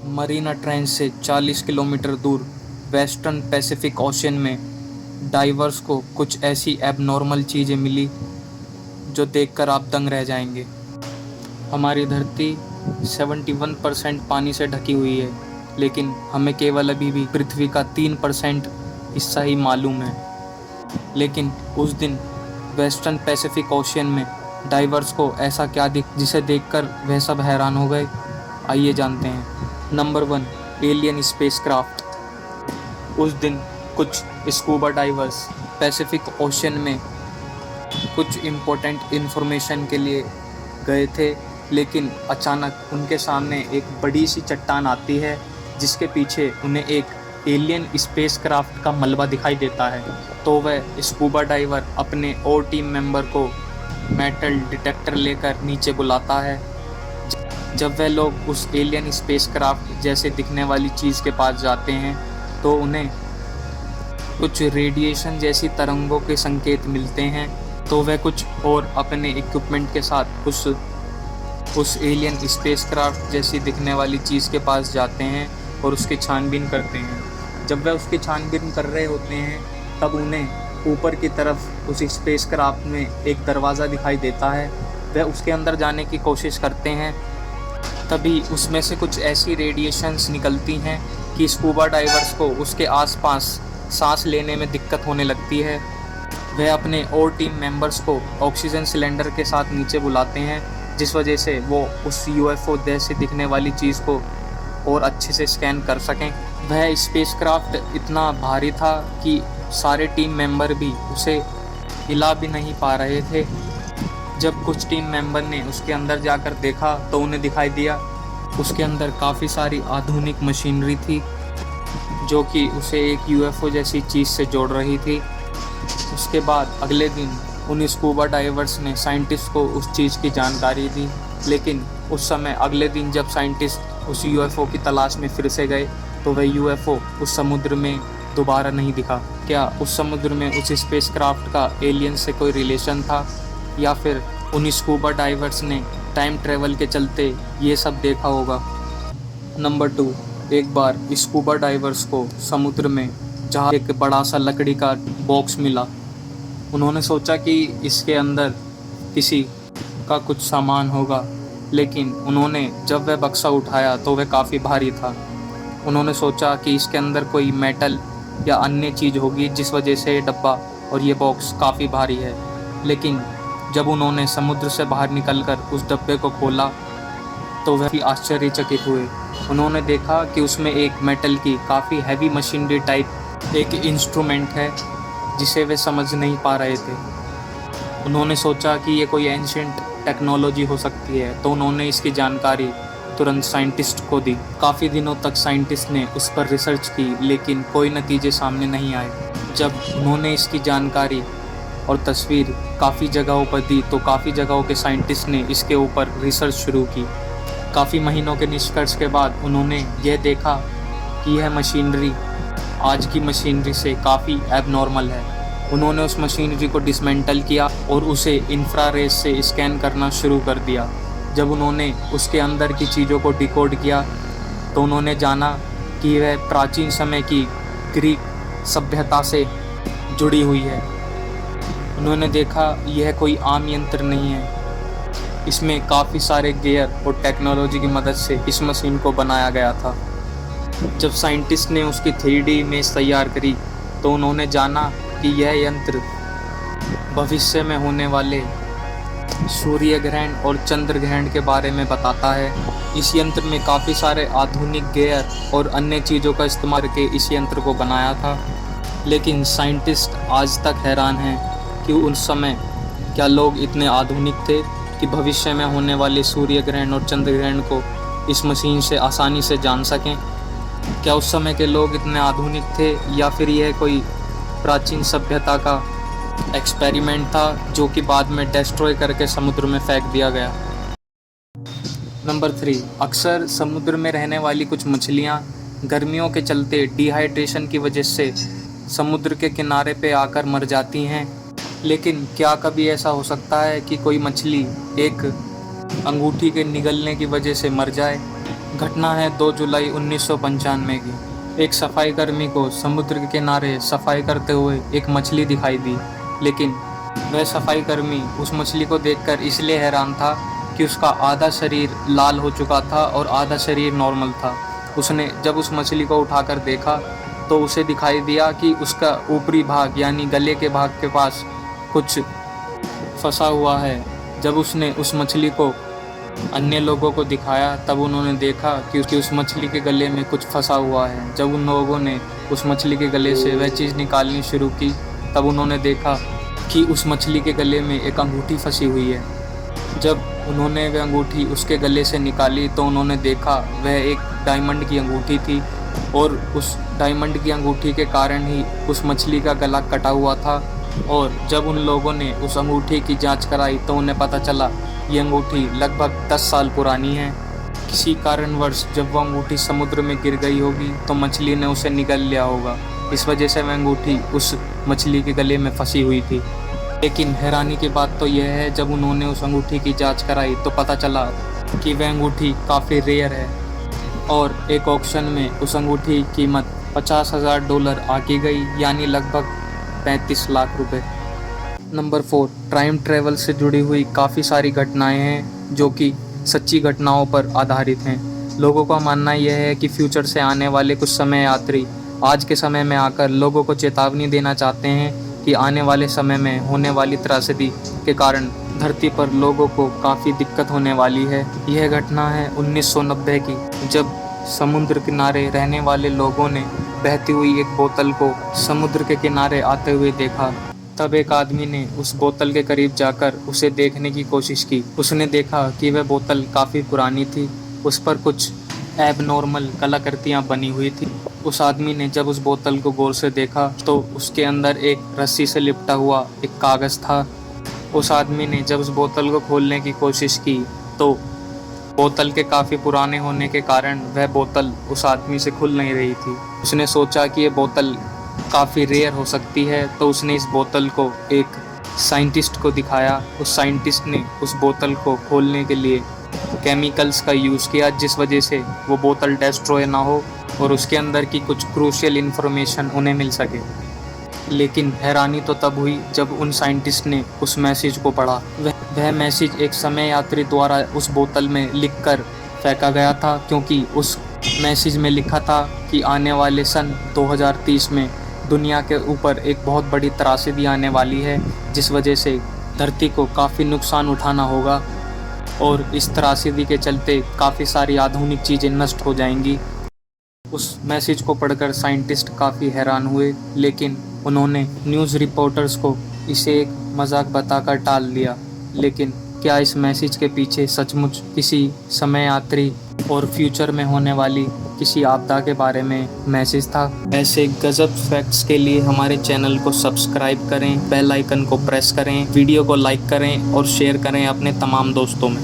Marina trench से 40 kilometre दूर western Pacific ocean में डाइवर्स को कुछ ऐसी एबनॉर्मल चीज़ें मिली जो देखकर आप दंग रह जाएंगे। हमारी धरती 71% पानी से ढकी हुई है, लेकिन हमें केवल अभी भी पृथ्वी का 3% हिस्सा ही मालूम है। लेकिन उस दिन वेस्टर्न पैसिफिक ओशियन में डाइवर्स को ऐसा क्या जिसे देखकर वह सब हैरान हो गए। आइए जानते हैं। Number 1, alien spacecraft. उस दिन कुछ स्कूबा डाइवर्स पैसिफिक ओशियन में कुछ इम्पोर्टेंट इन्फॉर्मेशन के लिए गए थे, लेकिन अचानक उनके सामने एक बड़ी सी चट्टान आती है जिसके पीछे उन्हें एक एलियन स्पेसक्राफ्ट का मलबा दिखाई देता है। तो वह स्कूबा डाइवर अपने और टीम मेंबर को मेटल डिटेक्टर लेकर नीचे बुलाता है। जब वह लोग उस एलियन स्पेसक्राफ्ट जैसे दिखने वाली चीज़ के पास जाते हैं तो उन्हें कुछ रेडिएशन जैसी तरंगों के संकेत मिलते हैं। तो वह कुछ और अपने इक्विपमेंट के साथ उस एलियन स्पेसक्राफ्ट जैसी दिखने वाली चीज़ के पास जाते हैं और उसकी छानबीन करते हैं। जब वह उसकी छानबीन कर रहे होते हैं तब उन्हें ऊपर की तरफ उस स्पेसक्राफ्ट में एक दरवाज़ा दिखाई देता है। वह उसके अंदर जाने की कोशिश करते हैं, तभी उसमें से कुछ ऐसी रेडिएशंस निकलती हैं कि स्कूबा डाइवर्स को उसके आसपास सांस लेने में दिक्कत होने लगती है। वह अपने और टीम मेंबर्स को ऑक्सीजन सिलेंडर के साथ नीचे बुलाते हैं, जिस वजह से वो उस यूएफओ जैसे दिखने वाली चीज़ को और अच्छे से स्कैन कर सकें। वह स्पेसक्राफ्ट इतना भारी था कि सारे टीम मेंबर भी उसे हिला भी नहीं पा रहे थे। जब कुछ टीम मेंबर ने उसके अंदर जाकर देखा तो उन्हें दिखाई दिया उसके अंदर काफ़ी सारी आधुनिक मशीनरी थी जो कि उसे एक यूएफओ जैसी चीज़ से जोड़ रही थी। उसके बाद अगले दिन उन स्कूबा डाइवर्स ने साइंटिस्ट को उस चीज़ की जानकारी दी, लेकिन उस समय अगले दिन जब साइंटिस्ट उस यूएफओ की तलाश में फिर से गए तो वह यूएफओ उस समुद्र में दोबारा नहीं दिखा। क्या उस समुद्र में उस स्पेसक्राफ्ट का एलियन से कोई रिलेशन था, या फिर उन स्कूबा डाइवर्स ने टाइम ट्रेवल के चलते ये सब देखा होगा। नंबर 2, एक बार स्कूबा डाइवर्स को समुद्र में जहाँ एक बड़ा सा लकड़ी का बॉक्स मिला। उन्होंने सोचा कि इसके अंदर किसी का कुछ सामान होगा, लेकिन उन्होंने जब वह बक्सा उठाया तो वह काफ़ी भारी था। उन्होंने सोचा कि इसके अंदर कोई मेटल या अन्य चीज़ होगी जिस वजह से ये डब्बा और ये बॉक्स काफ़ी भारी है। लेकिन जब उन्होंने समुद्र से बाहर निकलकर उस डब्बे को खोला तो वह भी आश्चर्यचकित हुए। उन्होंने देखा कि उसमें एक मेटल की काफ़ी हैवी मशीनरी टाइप एक इंस्ट्रूमेंट है जिसे वे समझ नहीं पा रहे थे। उन्होंने सोचा कि ये कोई एंशिएंट टेक्नोलॉजी हो सकती है, तो उन्होंने इसकी जानकारी तुरंत साइंटिस्ट को दी। काफ़ी दिनों तक साइंटिस्ट ने उस पर रिसर्च की, लेकिन कोई नतीजे सामने नहीं आए। जब उन्होंने इसकी जानकारी और तस्वीर काफ़ी जगहों पर दी तो काफ़ी जगहों के साइंटिस्ट ने इसके ऊपर रिसर्च शुरू की। काफ़ी महीनों के निष्कर्ष के बाद उन्होंने यह देखा कि यह मशीनरी आज की मशीनरी से काफ़ी एबनॉर्मल है। उन्होंने उस मशीनरी को डिसमेंटल किया और उसे इंफ्रारेज से स्कैन करना शुरू कर दिया। जब उन्होंने उसके अंदर की चीज़ों को डिकोड किया तो उन्होंने जाना कि वह प्राचीन समय की ग्रीक सभ्यता से जुड़ी हुई है। उन्होंने देखा यह कोई आम यंत्र नहीं है, इसमें काफ़ी सारे गियर और टेक्नोलॉजी की मदद से इस मशीन को बनाया गया था। जब साइंटिस्ट ने उसकी 3D इमेज तैयार करी तो उन्होंने जाना कि यह यंत्र भविष्य में होने वाले सूर्य ग्रहण और चंद्र ग्रहण के बारे में बताता है। इस यंत्र में काफ़ी सारे आधुनिक गियर और अन्य चीज़ों का इस्तेमाल करके इस यंत्र को बनाया था। लेकिन साइंटिस्ट आज तक हैरान हैं कि उस समय क्या लोग इतने आधुनिक थे कि भविष्य में होने वाले सूर्य ग्रहण और चंद्र ग्रहण को इस मशीन से आसानी से जान सकें। क्या उस समय के लोग इतने आधुनिक थे, या फिर यह कोई प्राचीन सभ्यता का एक्सपेरिमेंट था जो कि बाद में डिस्ट्रॉय करके समुद्र में फेंक दिया गया। नंबर 3, अक्सर समुद्र में रहने वाली कुछ मछलियाँ गर्मियों के चलते डिहाइड्रेशन की वजह से समुद्र के किनारे पे आकर मर जाती हैं। लेकिन क्या कभी ऐसा हो सकता है कि कोई मछली एक अंगूठी के निगलने की वजह से मर जाए? घटना है 2 जुलाई 1995 की। एक सफाई कर्मी को समुद्र के किनारे सफाई करते हुए एक मछली दिखाई दी, लेकिन वह सफाई कर्मी उस मछली को देखकर इसलिए हैरान था कि उसका आधा शरीर लाल हो चुका था और आधा शरीर नॉर्मल था। उसने जब उस मछली को उठाकर देखा तो उसे दिखाई दिया कि उसका ऊपरी भाग यानी गले के भाग के पास कुछ फंसा हुआ है। जब उसने उस मछली को अन्य लोगों को दिखाया तब उन्होंने देखा कि उस मछली के गले में कुछ फंसा हुआ है। जब उन लोगों ने उस मछली के गले से वह चीज़ निकालनी शुरू की तब उन्होंने देखा कि उस मछली के गले में एक अंगूठी फंसी हुई है। जब उन्होंने वह अंगूठी उसके गले से निकाली तो उन्होंने देखा वह एक डायमंड की अंगूठी थी और उस डायमंड की अंगूठी के कारण ही उस मछली का गला कटा हुआ था। और जब उन लोगों ने उस अंगूठी की जांच कराई तो उन्हें पता चला ये अंगूठी लगभग 10 साल पुरानी है। किसी कारणवश जब वह अंगूठी समुद्र में गिर गई होगी तो मछली ने उसे निगल लिया होगा। इस वजह से वह अंगूठी उस मछली के गले में फंसी हुई थी। लेकिन हैरानी की बात तो यह है, जब उन्होंने उस अंगूठी की जांच कराई तो पता चला कि वह अंगूठी काफ़ी रेयर है और एक ऑक्शन में उस अंगूठी की कीमत $50,000 आकी गई, यानी लगभग 35 लाख रुपए। नंबर 4, टाइम ट्रैवल से जुड़ी हुई काफ़ी सारी घटनाएं हैं जो कि सच्ची घटनाओं पर आधारित हैं। लोगों का मानना यह है कि फ्यूचर से आने वाले कुछ समय यात्री आज के समय में आकर लोगों को चेतावनी देना चाहते हैं कि आने वाले समय में होने वाली त्रासदी के कारण धरती पर लोगों को काफ़ी दिक्कत होने वाली है। यह घटना है 1990 की, जब समुद्र किनारे रहने वाले लोगों ने बहती हुई एक बोतल को समुद्र के किनारे आते हुए देखा। तब एक आदमी ने उस बोतल के करीब जाकर उसे देखने की कोशिश की। उसने देखा कि वह बोतल काफ़ी पुरानी थी, उस पर कुछ एबनॉर्मल कलाकृतियाँ बनी हुई थी। उस आदमी ने जब उस बोतल को गौर से देखा तो उसके अंदर एक रस्सी से लिपटा हुआ एक कागज़ था। उस आदमी ने जब उस बोतल को खोलने की कोशिश की तो बोतल के काफ़ी पुराने होने के कारण वह बोतल उस आदमी से खुल नहीं रही थी। उसने सोचा कि ये बोतल काफ़ी रेयर हो सकती है, तो उसने इस बोतल को एक साइंटिस्ट को दिखाया। उस साइंटिस्ट ने उस बोतल को खोलने के लिए केमिकल्स का यूज़ किया, जिस वजह से वो बोतल डिस्ट्रॉय ना हो और उसके अंदर की कुछ क्रूशियल इन्फॉर्मेशन उन्हें मिल सके। लेकिन हैरानी तो तब हुई जब उन साइंटिस्ट ने उस मैसेज को पढ़ा। वह मैसेज एक समय यात्री द्वारा उस बोतल में लिखकर फेंका गया था, क्योंकि उस मैसेज में लिखा था कि आने वाले सन 2030 में दुनिया के ऊपर एक बहुत बड़ी त्रासदी आने वाली है, जिस वजह से धरती को काफ़ी नुकसान उठाना होगा और इस त्रासदी के चलते काफ़ी सारी आधुनिक चीज़ें नष्ट हो जाएंगी। उस मैसेज को पढ़कर साइंटिस्ट काफ़ी हैरान हुए, लेकिन उन्होंने न्यूज़ रिपोर्टर्स को इसे एक मजाक बताकर टाल दिया। लेकिन क्या इस मैसेज के पीछे सचमुच किसी समय यात्री और फ्यूचर में होने वाली किसी आपदा के बारे में मैसेज था? ऐसे गजब फैक्ट्स के लिए हमारे चैनल को सब्सक्राइब करें, बेल आइकन को प्रेस करें, वीडियो को लाइक करें और शेयर करें अपने तमाम दोस्तों में।